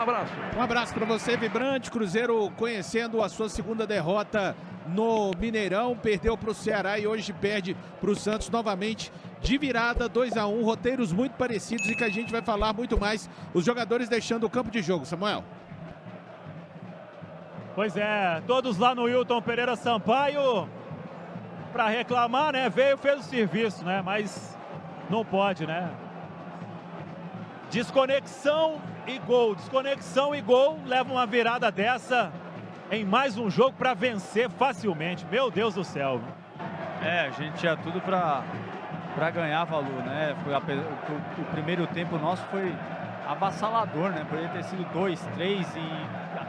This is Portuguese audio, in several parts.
Abraço. Um abraço para você, Vibrante. Cruzeiro conhecendo a sua segunda derrota no Mineirão, perdeu para o Ceará e hoje perde para o Santos novamente de virada, 2-1, roteiros muito parecidos e que a gente vai falar muito mais, os jogadores deixando o campo de jogo. Samuel. Pois é, todos lá no Hilton Pereira Sampaio para reclamar, né? Veio, fez o serviço, né? Mas não pode, né? Desconexão e gol, leva uma virada dessa em mais um jogo para vencer facilmente. Meu Deus do céu. A gente tinha tudo para ganhar valor, né? O primeiro tempo nosso foi avassalador, né? Poderia ter sido 2, 3 e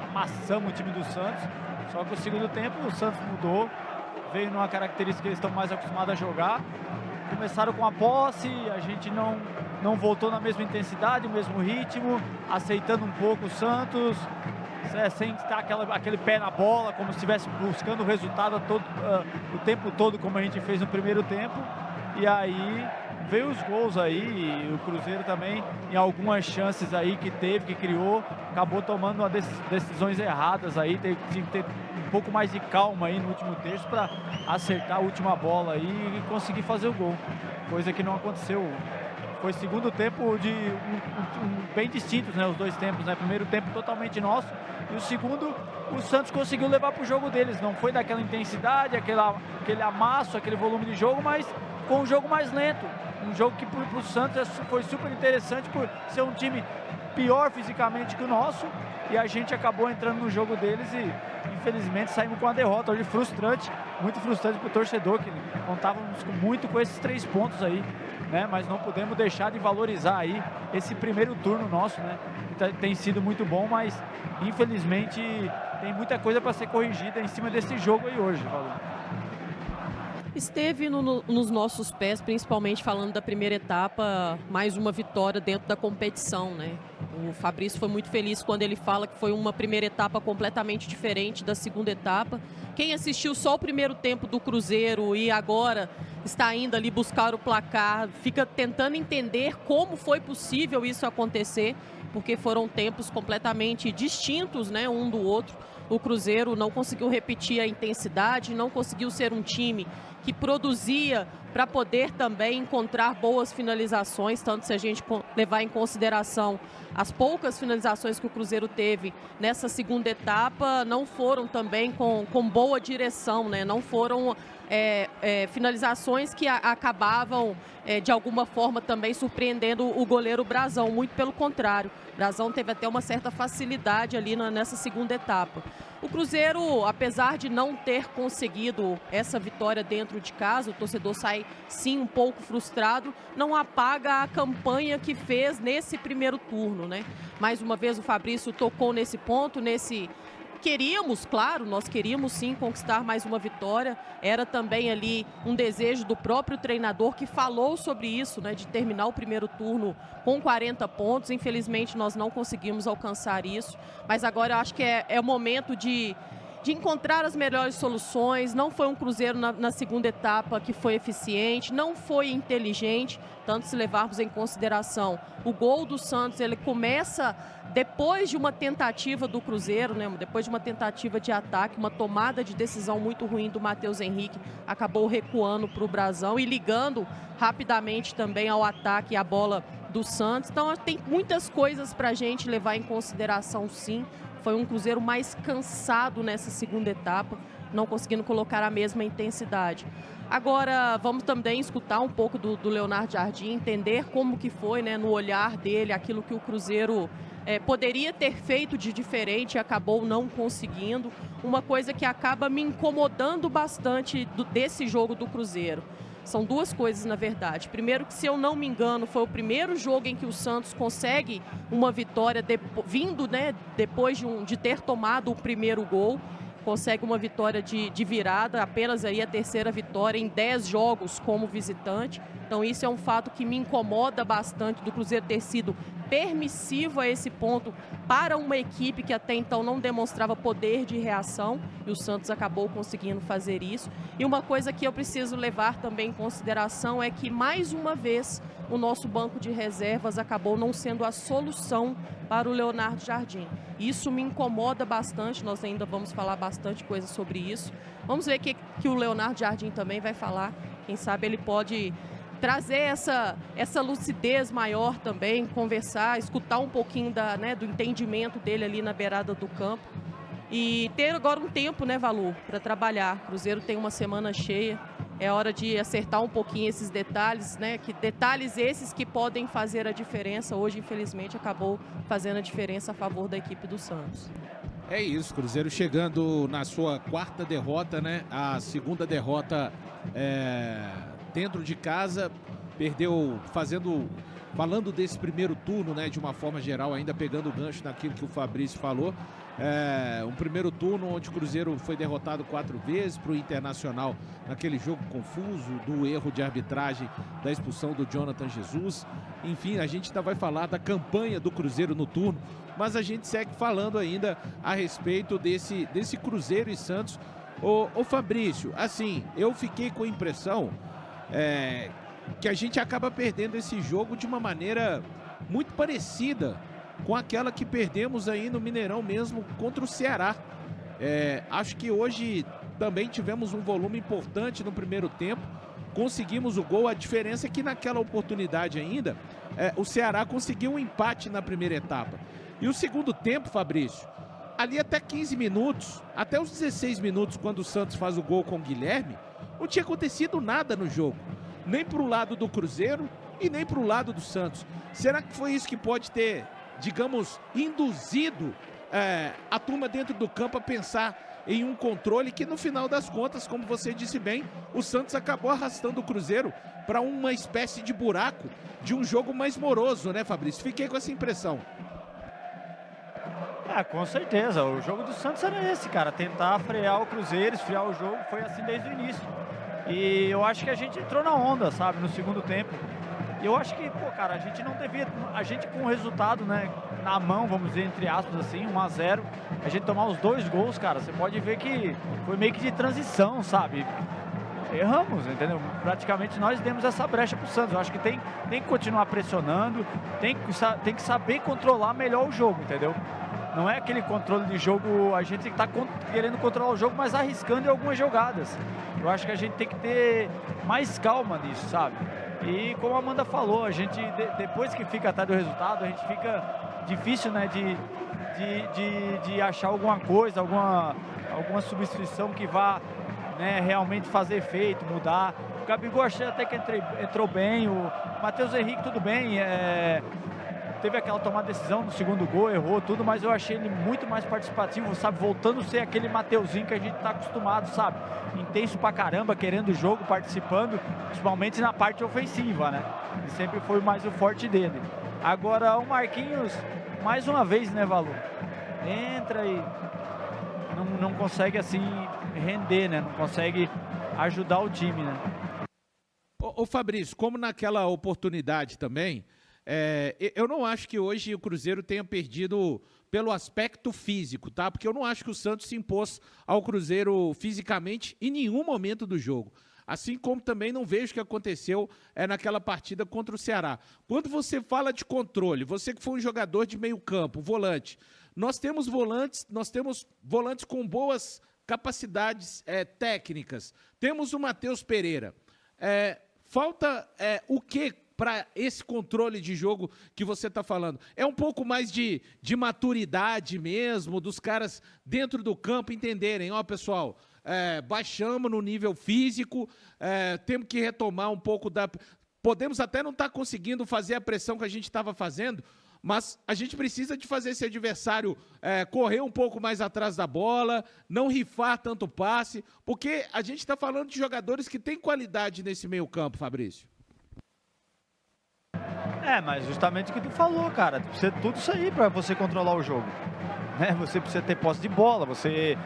amassamos o time do Santos. Só que o segundo tempo o Santos mudou, veio numa característica que eles estão mais acostumados a jogar. Começaram com a posse, a gente não voltou na mesma intensidade, o mesmo ritmo, aceitando um pouco o Santos, sem estar aquele pé na bola, como se estivesse buscando o resultado o tempo todo, como a gente fez no primeiro tempo. E aí veio os gols aí, e o Cruzeiro também, em algumas chances aí que teve, que criou, acabou tomando decisões erradas aí, tinha que ter um pouco mais de calma aí no último terço para acertar a última bola aí e conseguir fazer o gol, coisa que não aconteceu. Foi segundo tempo bem distintos, né, os dois tempos, né? Primeiro tempo totalmente nosso e o segundo o Santos conseguiu levar para o jogo deles, não foi daquela intensidade, aquele amasso, aquele volume de jogo, mas com um jogo mais lento, um jogo que para o Santos foi super interessante por ser um time pior fisicamente que o nosso, e a gente acabou entrando no jogo deles e infelizmente saímos com a derrota hoje, frustrante, muito frustrante para o torcedor, que contávamos muito com esses 3 pontos aí, né? Mas não podemos deixar de valorizar aí esse primeiro turno nosso, né? Que tem sido muito bom, mas infelizmente tem muita coisa para ser corrigida em cima desse jogo aí hoje, Valor. Esteve nos nossos pés, principalmente falando da primeira etapa, mais uma vitória dentro da competição, né? O Fabrício foi muito feliz quando ele fala que foi uma primeira etapa completamente diferente da segunda etapa. Quem assistiu só o primeiro tempo do Cruzeiro e agora está indo ali buscar o placar, fica tentando entender como foi possível isso acontecer, porque foram tempos completamente distintos, né, um do outro. O Cruzeiro não conseguiu repetir a intensidade, não conseguiu ser um time que produzia para poder também encontrar boas finalizações, tanto se a gente levar em consideração as poucas finalizações que o Cruzeiro teve nessa segunda etapa, não foram também com boa direção, né? Não foram finalizações que acabavam de alguma forma também surpreendendo o goleiro Brazão, muito pelo contrário. Brazão teve até uma certa facilidade ali nessa segunda etapa. O Cruzeiro, apesar de não ter conseguido essa vitória dentro de casa, o torcedor sai sim um pouco frustrado, não apaga a campanha que fez nesse primeiro turno, né? Mais uma vez o Fabrício tocou nesse ponto, Queríamos, claro, nós queríamos sim conquistar mais uma vitória. Era também ali um desejo do próprio treinador que falou sobre isso, né, de terminar o primeiro turno com 40 pontos. Infelizmente nós não conseguimos alcançar isso, mas agora eu acho que é o momento de encontrar as melhores soluções. Não foi um Cruzeiro na segunda etapa que foi eficiente, não foi inteligente, tanto se levarmos em consideração o gol do Santos, ele começa depois de uma tentativa do Cruzeiro, né? Depois de uma tentativa de ataque, uma tomada de decisão muito ruim do Matheus Henrique, acabou recuando para o Brazão e ligando rapidamente também ao ataque a bola do Santos. Então tem muitas coisas para a gente levar em consideração, sim. Foi um Cruzeiro mais cansado nessa segunda etapa, não conseguindo colocar a mesma intensidade. Agora vamos também escutar um pouco do Leonardo Jardim, entender como que foi, né, no olhar dele, aquilo que o Cruzeiro poderia ter feito de diferente e acabou não conseguindo. Uma coisa que acaba me incomodando bastante desse jogo do Cruzeiro. São duas coisas, na verdade. Primeiro, que se eu não me engano, foi o primeiro jogo em que o Santos consegue uma vitória, vindo, né, depois de ter tomado o primeiro gol, consegue uma vitória de virada, apenas aí a terceira vitória em 10 jogos como visitante. Então isso é um fato que me incomoda bastante do Cruzeiro ter sido permissivo a esse ponto para uma equipe que até então não demonstrava poder de reação, e o Santos acabou conseguindo fazer isso. E uma coisa que eu preciso levar também em consideração é que, mais uma vez, o nosso banco de reservas acabou não sendo a solução para o Leonardo Jardim. Isso me incomoda bastante, nós ainda vamos falar bastante coisa sobre isso. Vamos ver o que o Leonardo Jardim também vai falar. Quem sabe ele pode trazer essa lucidez maior também, conversar, escutar um pouquinho do entendimento dele ali na beirada do campo. E ter agora um tempo, né, Valu, para trabalhar. O Cruzeiro tem uma semana cheia, é hora de acertar um pouquinho esses detalhes, né? Detalhes esses que podem fazer a diferença. Hoje, infelizmente, acabou fazendo a diferença a favor da equipe do Santos. É isso, Cruzeiro chegando na sua 4ª derrota, né? A 2ª derrota dentro de casa, perdeu falando desse primeiro turno, né, de uma forma geral, ainda pegando o gancho naquilo que o Fabrício falou. Um primeiro turno onde o Cruzeiro foi derrotado 4 vezes para o Internacional naquele jogo confuso do erro de arbitragem da expulsão do Jonathan Jesus. Enfim, a gente ainda vai falar da campanha do Cruzeiro no turno, mas a gente segue falando ainda a respeito desse Cruzeiro e Santos. Ô Fabrício, assim, eu fiquei com a impressão que a gente acaba perdendo esse jogo de uma maneira muito parecida com aquela que perdemos aí no Mineirão mesmo contra o Ceará. Acho que hoje também tivemos um volume importante no primeiro tempo, conseguimos o gol. A diferença é que naquela oportunidade ainda, o Ceará conseguiu um empate na primeira etapa. E o segundo tempo, Fabrício, ali até 15 minutos, até os 16 minutos, quando o Santos faz o gol com o Guilherme, não tinha acontecido nada no jogo, nem para o lado do Cruzeiro e nem para o lado do Santos. Será que foi isso que pode ter, digamos, induzido a turma dentro do campo a pensar em um controle que, no final das contas, como você disse bem, o Santos acabou arrastando o Cruzeiro para uma espécie de buraco de um jogo mais moroso, né, Fabrício? Fiquei com essa impressão. Com certeza, o jogo do Santos era esse, cara, tentar frear o Cruzeiro, esfriar o jogo, foi assim desde o início. E eu acho que a gente entrou na onda, sabe, no segundo tempo. E eu acho que, cara, a gente não devia, a gente com o resultado, né, na mão, vamos dizer, entre aspas, assim, 1-0, a gente tomar os 2 gols, cara, você pode ver que foi meio que de transição, sabe? Erramos, entendeu? Praticamente nós demos essa brecha pro Santos. Eu acho que tem que continuar pressionando, tem que saber controlar melhor o jogo, entendeu? Não é aquele controle de jogo, a gente está querendo controlar o jogo, mas arriscando em algumas jogadas. Eu acho que a gente tem que ter mais calma nisso, sabe? E como a Amanda falou, a gente, depois que fica atrás do resultado, a gente fica difícil, né, de achar alguma coisa, alguma substituição que vá, né, realmente fazer efeito, mudar. O Gabigol achei até que entrou bem, o Matheus Henrique tudo bem, teve aquela tomada de decisão no segundo gol, errou tudo, mas eu achei ele muito mais participativo, sabe? Voltando a ser aquele Mateuzinho que a gente tá acostumado, sabe? Intenso pra caramba, querendo o jogo, participando, principalmente na parte ofensiva, né? E sempre foi mais o forte dele. Agora o Marquinhos, mais uma vez, né, Valu? Entra e não consegue, assim, render, né? Não consegue ajudar o time, né? Ô Fabrício, como naquela oportunidade também, eu não acho que hoje o Cruzeiro tenha perdido pelo aspecto físico, tá? Porque eu não acho que o Santos se impôs ao Cruzeiro fisicamente em nenhum momento do jogo. Assim como também não vejo o que aconteceu naquela partida contra o Ceará. Quando você fala de controle, você que foi um jogador de meio campo, volante, nós temos volantes com boas capacidades técnicas. Temos o Matheus Pereira. Falta o quê para esse controle de jogo que você está falando? É um pouco mais de maturidade mesmo, dos caras dentro do campo entenderem, ó, pessoal, baixamos no nível físico, temos que retomar um pouco da... Podemos até não estar conseguindo fazer a pressão que a gente estava fazendo, mas a gente precisa de fazer esse adversário correr um pouco mais atrás da bola, não rifar tanto passe, porque a gente está falando de jogadores que têm qualidade nesse meio campo, Fabrício. Mas justamente o que tu falou, cara, precisa tudo isso aí para você controlar o jogo, né? Você precisa ter posse de bola, você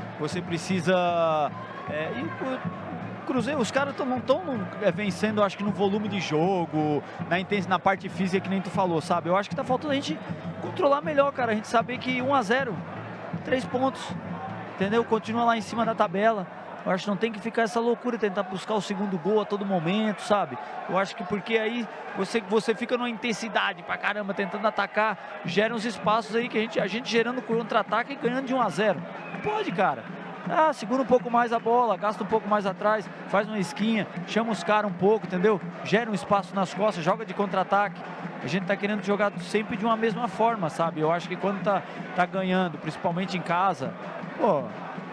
precisa Cruzeiro, os caras não estão vencendo, acho que no volume de jogo, na parte física que nem tu falou, sabe? Eu acho que tá faltando a gente controlar melhor, cara. A gente saber que 1-0, 3 pontos, entendeu? Continua lá em cima da tabela. Eu acho que não tem que ficar essa loucura, tentar buscar o segundo gol a todo momento, sabe? Eu acho que porque aí você fica numa intensidade pra caramba, tentando atacar, gera uns espaços aí que a gente gerando contra-ataque e ganhando de 1-0. Não pode, cara. Segura um pouco mais a bola, gasta um pouco mais atrás, faz uma esquinha, chama os caras um pouco, entendeu? Gera um espaço nas costas, joga de contra-ataque. A gente tá querendo jogar sempre de uma mesma forma, sabe? Eu acho que quando tá ganhando, principalmente em casa, pô,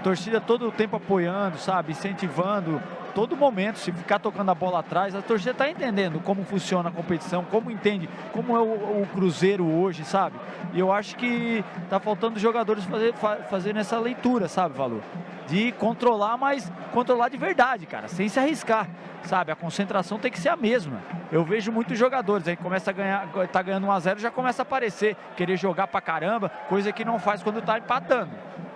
torcida todo o tempo apoiando, sabe? Incentivando, todo momento, se ficar tocando a bola atrás, a torcida tá entendendo como funciona a competição, como entende, como é o Cruzeiro hoje, sabe? E eu acho que tá faltando os jogadores fazer essa leitura, sabe, Valor? De controlar, mas controlar de verdade, cara, sem se arriscar, sabe? A concentração tem que ser a mesma. Eu vejo muitos jogadores aí que começa a ganhar, tá ganhando 1-0, já começa a aparecer, querer jogar pra caramba, coisa que não faz quando tá empatando.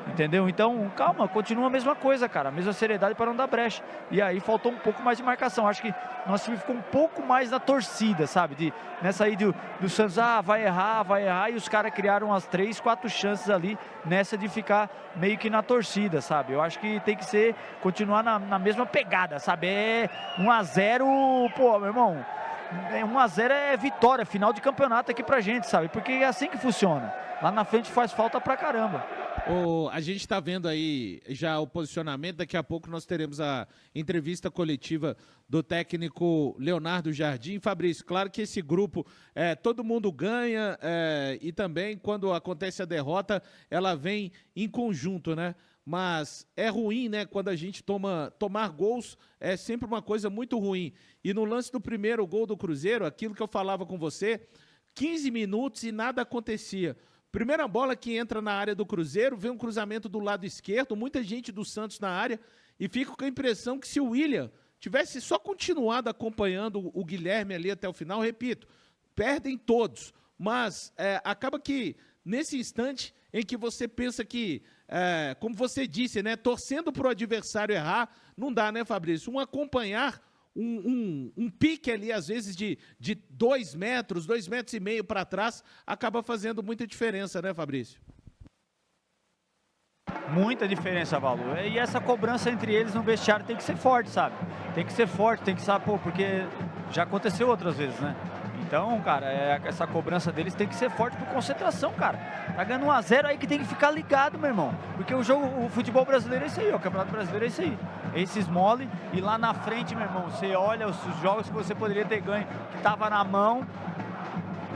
Entendeu? Então, calma, continua a mesma coisa, cara, a mesma seriedade para não dar brecha. E aí faltou um pouco mais de marcação. Acho que nosso time ficou um pouco mais na torcida, sabe? Nessa aí do Santos, vai errar, e os caras criaram umas 3, 4 chances ali nessa de ficar meio que na torcida, sabe? Eu acho que tem que continuar na mesma pegada, sabe? 1-0, pô, meu irmão, 1-0 é vitória, final de campeonato aqui pra gente, sabe? Porque é assim que funciona. Lá na frente faz falta pra caramba. A gente está vendo aí já o posicionamento, daqui a pouco nós teremos a entrevista coletiva do técnico Leonardo Jardim. Fabrício, claro que esse grupo, todo mundo ganha e também quando acontece a derrota, ela vem em conjunto, né? Mas é ruim, né? Quando a gente tomar gols, é sempre uma coisa muito ruim. E no lance do primeiro gol do Cruzeiro, aquilo que eu falava com você, 15 minutos e nada acontecia. Primeira bola que entra na área do Cruzeiro, vem um cruzamento do lado esquerdo, muita gente do Santos na área, e fico com a impressão que se o William tivesse só continuado acompanhando o Guilherme ali até o final, repito, perdem todos, mas acaba que nesse instante em que você pensa que, como você disse, né, torcendo para o adversário errar, não dá, né, Fabrício? Acompanhar um pique ali, às vezes, de 2 metros, 2,5 metros para trás, acaba fazendo muita diferença, né, Fabrício? Muita diferença, Valor. E essa cobrança entre eles no vestiário tem que ser forte, sabe? Tem que ser forte, tem que saber, porque já aconteceu outras vezes, né? Então, cara, essa cobrança deles tem que ser forte por concentração, cara. Tá ganhando 1-0 aí que tem que ficar ligado, meu irmão. Porque o futebol brasileiro é isso aí, o Campeonato Brasileiro é isso aí. Esses mole e lá na frente, meu irmão, você olha os jogos que você poderia ter ganho, que tava na mão,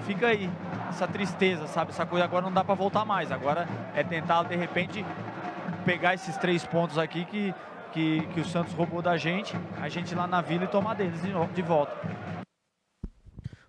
fica aí. Essa tristeza, sabe? Essa coisa agora não dá pra voltar mais. Agora é tentar, de repente, pegar esses 3 pontos aqui que o Santos roubou da gente, a gente lá na Vila e tomar deles de volta.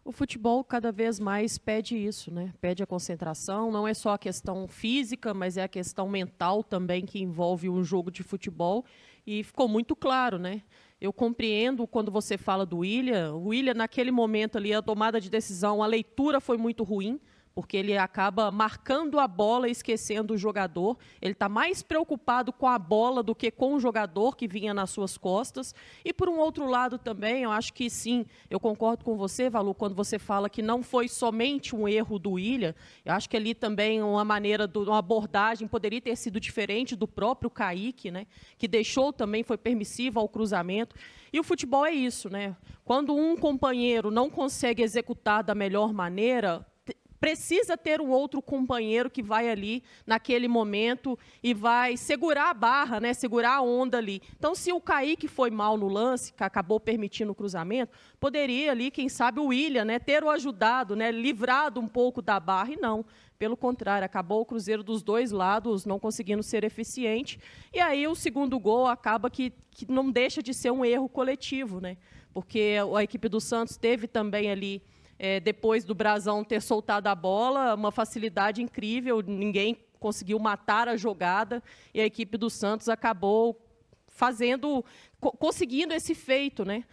O futebol cada vez mais pede isso, né? Pede a concentração, não é só a questão física, mas é a questão mental também que envolve um jogo de futebol. E ficou muito claro, né? Eu compreendo quando você fala do William. O William, naquele momento ali, a tomada de decisão, a leitura foi muito ruim, porque ele acaba marcando a bola e esquecendo o jogador. Ele está mais preocupado com a bola do que com o jogador que vinha nas suas costas. E, por um outro lado também, eu acho que sim, eu concordo com você, Valu, quando você fala que não foi somente um erro do William. Eu acho que ali também uma maneira, uma abordagem poderia ter sido diferente do próprio Kaique, né, que deixou também, foi permissivo ao cruzamento. E o futebol é isso, né? Quando um companheiro não consegue executar da melhor maneira, precisa ter um outro companheiro que vai ali naquele momento e vai segurar a barra, né, segurar a onda ali. Então, se o Kaique foi mal no lance, que acabou permitindo o cruzamento, poderia ali, quem sabe, o William, né, ter o ajudado, né, livrado um pouco da barra, e não. Pelo contrário, acabou o Cruzeiro dos dois lados não conseguindo ser eficiente. E aí o segundo gol acaba que não deixa de ser um erro coletivo, né, porque a equipe do Santos teve também ali, depois do Brazão ter soltado a bola, uma facilidade incrível, ninguém conseguiu matar a jogada, e a equipe do Santos acabou conseguindo esse feito, né?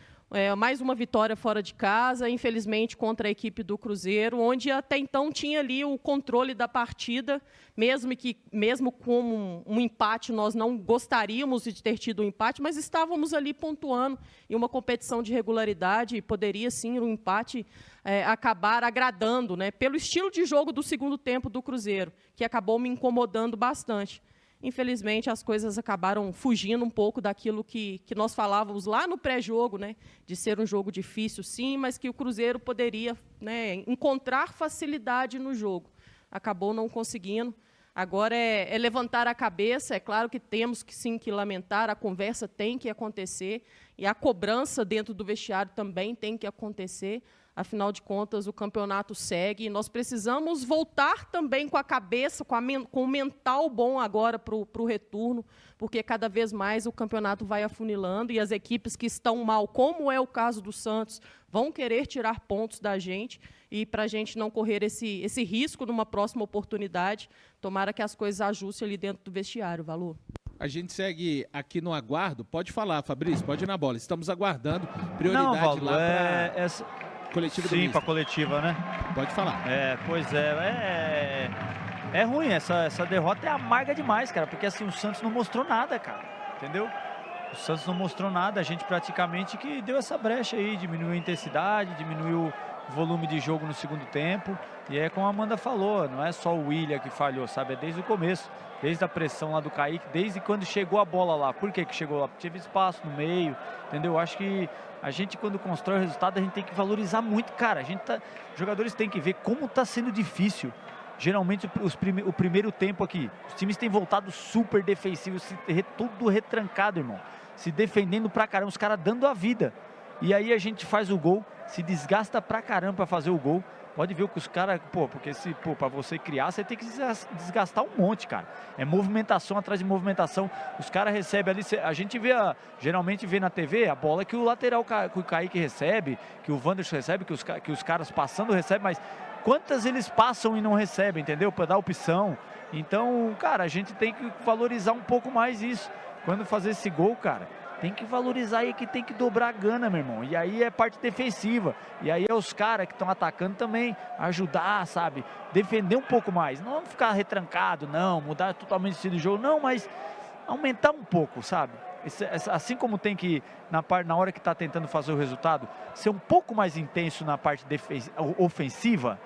Mais uma vitória fora de casa, infelizmente contra a equipe do Cruzeiro, onde até então tinha ali o controle da partida, mesmo com um empate, nós não gostaríamos de ter tido um empate, mas estávamos ali pontuando em uma competição de regularidade, e poderia sim um empate acabar agradando, né, pelo estilo de jogo do segundo tempo do Cruzeiro, que acabou me incomodando bastante. Infelizmente, as coisas acabaram fugindo um pouco daquilo que nós falávamos lá no pré-jogo, né, de ser um jogo difícil, sim, mas que o Cruzeiro poderia, né, encontrar facilidade no jogo. Acabou não conseguindo. Agora é levantar a cabeça. É claro que temos que, sim, que lamentar, a conversa tem que acontecer, e a cobrança dentro do vestiário também tem que acontecer. Afinal de contas, o campeonato segue e nós precisamos voltar também com a cabeça, com o mental bom agora para o retorno, porque cada vez mais o campeonato vai afunilando e as equipes que estão mal, como é o caso do Santos, vão querer tirar pontos da gente, e para a gente não correr esse risco numa próxima oportunidade, tomara que as coisas ajustem ali dentro do vestiário, Valu. A gente segue aqui no aguardo. Pode falar, Fabrício, pode ir na bola. Estamos aguardando prioridade. Não, Valu, lá para coletiva do sim, para a coletiva, né? Pode falar. Pois é ruim, essa derrota é amarga demais, cara, porque assim, o Santos não mostrou nada, cara, entendeu? O Santos não mostrou nada, a gente praticamente que deu essa brecha aí, diminuiu a intensidade, diminuiu o volume de jogo no segundo tempo, e é como a Amanda falou, não é só o William que falhou, sabe, é desde o começo, desde a pressão lá do Kaique, desde quando chegou a bola lá. Por que chegou lá? Porque teve espaço no meio, entendeu? Eu acho que a gente, quando constrói o resultado, a gente tem que valorizar muito, cara. Os jogadores têm que ver como está sendo difícil. Geralmente, o primeiro tempo aqui, os times têm voltado super defensivos, tudo retrancado, irmão. Se defendendo pra caramba, os caras dando a vida. E aí a gente faz o gol, se desgasta pra caramba pra fazer o gol. Pode ver que os caras, porque para você criar, você tem que desgastar um monte, cara. É movimentação atrás de movimentação. Os caras recebem ali, a gente geralmente vê na TV a bola que o lateral, que o Kaique recebe, que o Wanderson recebe, que os caras passando recebem, mas quantas eles passam e não recebem, entendeu? Para dar opção. Então, cara, a gente tem que valorizar um pouco mais isso. Quando fazer esse gol, cara, tem que valorizar aí, que tem que dobrar a gana, meu irmão. E aí é parte defensiva. E aí é os caras que estão atacando também, ajudar, sabe? Defender um pouco mais. Não ficar retrancado, não. Mudar totalmente o estilo de jogo, não. Mas aumentar um pouco, sabe? Assim como tem que, na hora que está tentando fazer o resultado, ser um pouco mais intenso na parte ofensiva,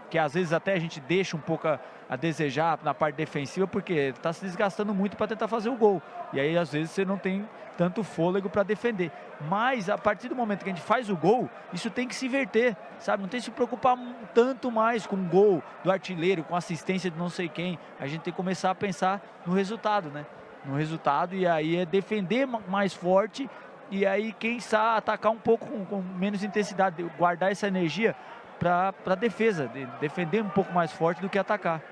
que às vezes até a gente deixa um pouco a desejar na parte defensiva, porque está se desgastando muito para tentar fazer o gol. E aí, às vezes, você não tem tanto fôlego para defender. Mas, a partir do momento que a gente faz o gol, isso tem que se inverter, sabe? Não tem que se preocupar tanto mais com o gol do artilheiro, com assistência de não sei quem. A gente tem que começar a pensar no resultado, né? No resultado, e aí é defender mais forte, e aí, quem sabe, atacar um pouco com menos intensidade, guardar essa energia para a defesa, defender um pouco mais forte do que atacar.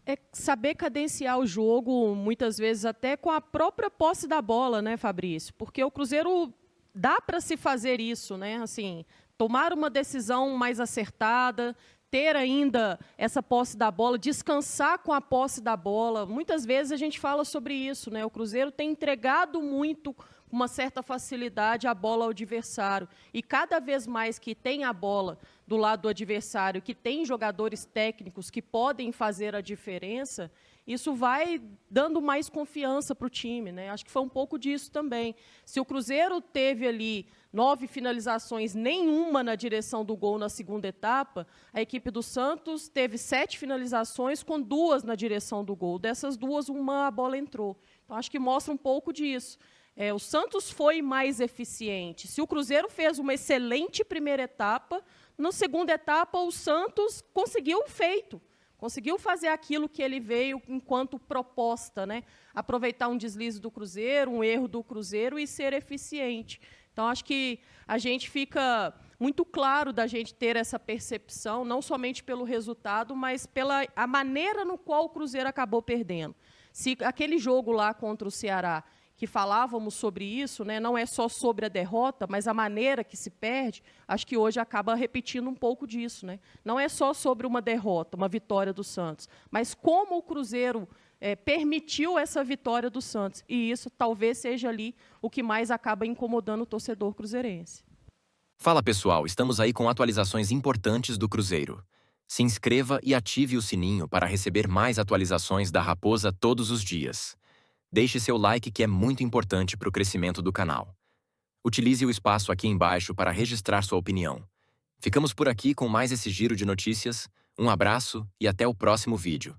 É saber cadenciar o jogo, muitas vezes até com a própria posse da bola, né, Fabrício? Porque o Cruzeiro dá para se fazer isso, né? Assim, tomar uma decisão mais acertada, ter ainda essa posse da bola, descansar com a posse da bola. Muitas vezes a gente fala sobre isso, né? O Cruzeiro tem entregado muito, com uma certa facilidade, a bola ao adversário. E cada vez mais que tem a bola do lado do adversário, que tem jogadores técnicos que podem fazer a diferença, isso vai dando mais confiança para o time, né? Acho que foi um pouco disso também. Se o Cruzeiro teve ali 9 finalizações, nenhuma na direção do gol na segunda etapa, a equipe do Santos teve 7 finalizações com 2 na direção do gol. Dessas 2, uma a bola entrou. Então, acho que mostra um pouco disso. O Santos foi mais eficiente. Se o Cruzeiro fez uma excelente primeira etapa, na segunda etapa o Santos conseguiu o feito. Conseguiu fazer aquilo que ele veio enquanto proposta, né? Aproveitar um deslize do Cruzeiro, um erro do Cruzeiro e ser eficiente. Então, acho que a gente fica muito claro da gente ter essa percepção, não somente pelo resultado, mas pela a maneira no qual o Cruzeiro acabou perdendo. Se aquele jogo lá contra o Ceará, que falávamos sobre isso, né, não é só sobre a derrota, mas a maneira que se perde, acho que hoje acaba repetindo um pouco disso, né? Não é só sobre uma derrota, uma vitória do Santos, mas como o Cruzeiro permitiu essa vitória do Santos. E isso talvez seja ali o que mais acaba incomodando o torcedor cruzeirense. Fala pessoal, estamos aí com atualizações importantes do Cruzeiro. Se inscreva e ative o sininho para receber mais atualizações da Raposa todos os dias. Deixe seu like que é muito importante para o crescimento do canal. Utilize o espaço aqui embaixo para registrar sua opinião. Ficamos por aqui com mais esse giro de notícias. Um abraço e até o próximo vídeo.